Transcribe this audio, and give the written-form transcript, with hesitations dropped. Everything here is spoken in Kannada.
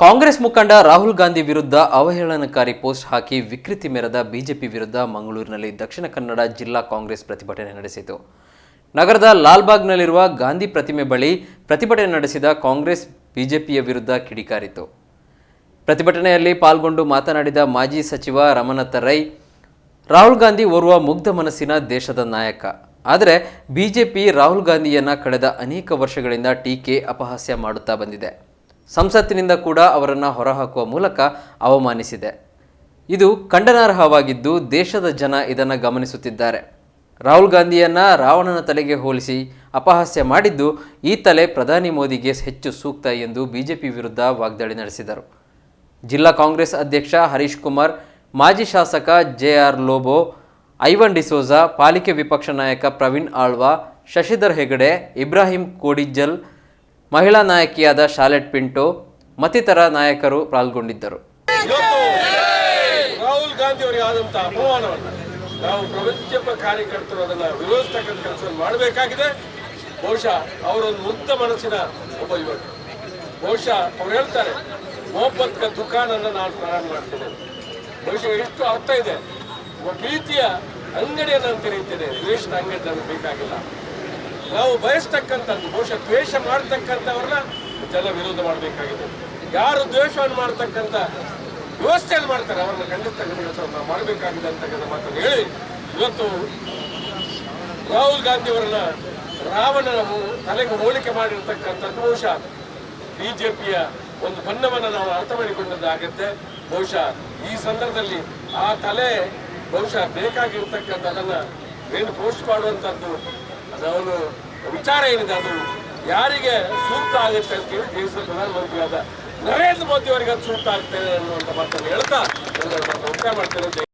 ಕಾಂಗ್ರೆಸ್ ಮುಖಂಡ ರಾಹುಲ್ ಗಾಂಧಿ ವಿರುದ್ಧ ಅವಹೇಳನಕಾರಿ ಪೋಸ್ಟ್ ಹಾಕಿ ವಿಕೃತಿ ಮೆರೆದ ಬಿಜೆಪಿ ವಿರುದ್ಧ ಮಂಗಳೂರಿನಲ್ಲಿ ದಕ್ಷಿಣ ಕನ್ನಡ ಜಿಲ್ಲಾ ಕಾಂಗ್ರೆಸ್ ಪ್ರತಿಭಟನೆ ನಡೆಸಿತು. ನಗರದ ಲಾಲ್ಬಾಗ್ನಲ್ಲಿರುವ ಗಾಂಧಿ ಪ್ರತಿಮೆ ಬಳಿ ಪ್ರತಿಭಟನೆ ನಡೆಸಿದ ಕಾಂಗ್ರೆಸ್ ಬಿಜೆಪಿಯ ವಿರುದ್ಧ ಕಿಡಿಕಾರಿತು. ಪ್ರತಿಭಟನೆಯಲ್ಲಿ ಪಾಲ್ಗೊಂಡು ಮಾತನಾಡಿದ ಮಾಜಿ ಸಚಿವ ರಮನಾಥ ರೈ, ರಾಹುಲ್ ಗಾಂಧಿ ಓರ್ವ ಮುಗ್ಧ ಮನಸ್ಸಿನ ದೇಶದ ನಾಯಕ. ಆದರೆ ಬಿಜೆಪಿ ರಾಹುಲ್ ಗಾಂಧಿಯನ್ನ ಕಳೆದ ಅನೇಕ ವರ್ಷಗಳಿಂದ ಟೀಕೆ ಅಪಹಾಸ್ಯ ಮಾಡುತ್ತಾ ಬಂದಿದೆ. ಸಂಸತ್ತಿನಿಂದ ಕೂಡ ಅವರನ್ನು ಹೊರಹಾಕುವ ಮೂಲಕ ಅವಮಾನಿಸಿದೆ. ಇದು ಖಂಡನಾರ್ಹವಾಗಿದ್ದು ದೇಶದ ಜನ ಇದನ್ನು ಗಮನಿಸುತ್ತಿದ್ದಾರೆ. ರಾಹುಲ್ ಗಾಂಧಿಯನ್ನ ರಾವಣನ ತಲೆಗೆ ಹೋಲಿಸಿ ಅಪಹಾಸ್ಯ ಮಾಡಿದ್ದು ಈ ತಲೆ ಪ್ರಧಾನಿ ಮೋದಿಗೆ ಹೆಚ್ಚು ಸೂಕ್ತ ಎಂದು ಬಿಜೆಪಿ ವಿರುದ್ಧ ವಾಗ್ದಾಳಿ ನಡೆಸಿದರು. ಜಿಲ್ಲಾ ಕಾಂಗ್ರೆಸ್ ಅಧ್ಯಕ್ಷ ಹರೀಶ್ ಕುಮಾರ್, ಮಾಜಿ ಶಾಸಕ ಜೆಆರ್ ಲೋಬೋ, ಐವನ್ ಡಿಸೋಜಾ, ಪಾಲಿಕೆ ವಿಪಕ್ಷ ನಾಯಕ ಪ್ರವೀಣ್ ಆಳ್ವಾ, ಶಶಿಧರ್ ಹೆಗಡೆ, ಇಬ್ರಾಹಿಂ ಕೋಡಿಜ್ಜಲ್, ಮಹಿಳಾ ನಾಯಕಿಯಾದ ಶಾಲೆಟ್ ಪಿಂಟೋ ಮತ್ತಿತರ ನಾಯಕರು ಪಾಲ್ಗೊಂಡಿದ್ದರು. ರಾಹುಲ್ ಗಾಂಧಿ ಅವರಿಗೆ ಆದಂತಹ ಅಪಮಾನವನ್ನು ನಾವು ಪ್ರತಿಯೊಬ್ಬ ಕಾರ್ಯಕರ್ತರು ಅದನ್ನು ವಿರೋಧಿಸತಕ್ಕಂಥ ಕೆಲಸವನ್ನು ಮಾಡಬೇಕಾಗಿದೆ. ಬಹುಶಃ ಅವರೊಂದು ಮುಗ್ಧ ಮನಸ್ಸಿನ ಒಬ್ಬ ಯುವಕ. ಬಹುಶಃ ಅವ್ರು ಹೇಳ್ತಾರೆ, ಮೊಹಬ್ಬತ್ ಕ ದುಕಾನನ್ನು ನಾನು ಪ್ರಾರಂಭ ಮಾಡ್ತೇನೆ. ಬಹುಶಃ ಎಷ್ಟು ಅರ್ಥ ಇದೆ. ಪ್ರೀತಿಯ ಅಂಗಡಿಯನ್ನು ನಾನು ತೆರೀತೇನೆ, ದ್ವೇಷದ ಅಂಗಡಿ ನಮಗೆ ಬೇಕಾಗಿಲ್ಲ. ನಾವು ಬಯಸ್ತಕ್ಕಂಥದ್ದು, ಬಹುಶಃ ದ್ವೇಷ ಮಾಡ್ತಕ್ಕಂಥವ್ರನ್ನ ಜನ ವಿರೋಧ ಮಾಡಬೇಕಾಗಿದೆ. ಯಾರು ದ್ವೇಷವನ್ನು ಮಾಡ್ತಕ್ಕಂಥ ವ್ಯವಸ್ಥೆಯಲ್ಲಿ ಮಾಡ್ತಾರೆ ಅವರನ್ನು ಖಂಡಿಸ್ತಕ್ಕಂಥ ಕೆಲಸವನ್ನು ನಾವು ಮಾಡಬೇಕಾಗಿದೆ ಅಂತಕ್ಕಂಥ ಮಾತನ್ನು ಹೇಳಿ, ಇವತ್ತು ರಾಹುಲ್ ಗಾಂಧಿ ಅವರನ್ನ ರಾವಣನ ತಲೆಗೆ ಹೋಲಿಕೆ ಮಾಡಿರ್ತಕ್ಕಂಥದ್ದು ಬಹುಶಃ ಬಿಜೆಪಿಯ ಒಂದು ಬಣ್ಣವನ್ನು ನಾವು ಅರ್ಥ ಮಾಡಿಕೊಂಡದ್ದಾಗುತ್ತೆ. ಬಹುಶಃ ಈ ಸಂದರ್ಭದಲ್ಲಿ ಆ ತಲೆ ಬಹುಶಃ ಬೇಕಾಗಿರ್ತಕ್ಕಂಥದ್ದನ್ನು ಏನು ಪೋಸ್ಟ್ ಮಾಡುವಂಥದ್ದು ಅವನು ವಿಚಾರ ಏನಿದೆ ಅದು ಯಾರಿಗೆ ಸೂಕ್ತ ಆಗುತ್ತೆ ಅಂತೇಳಿ ದೇಶದ ಪ್ರಧಾನಮಂತ್ರಿಯಾದ ನರೇಂದ್ರ ಮೋದಿ ಅವರಿಗೆ ಅದು ಸೂಕ್ತ ಆಗ್ತದೆ ಅನ್ನುವಂಥ ಮಾತನ್ನು ಹೇಳ್ತಾ ಒತ್ತಾಯ ಮಾಡ್ತೇನೆ.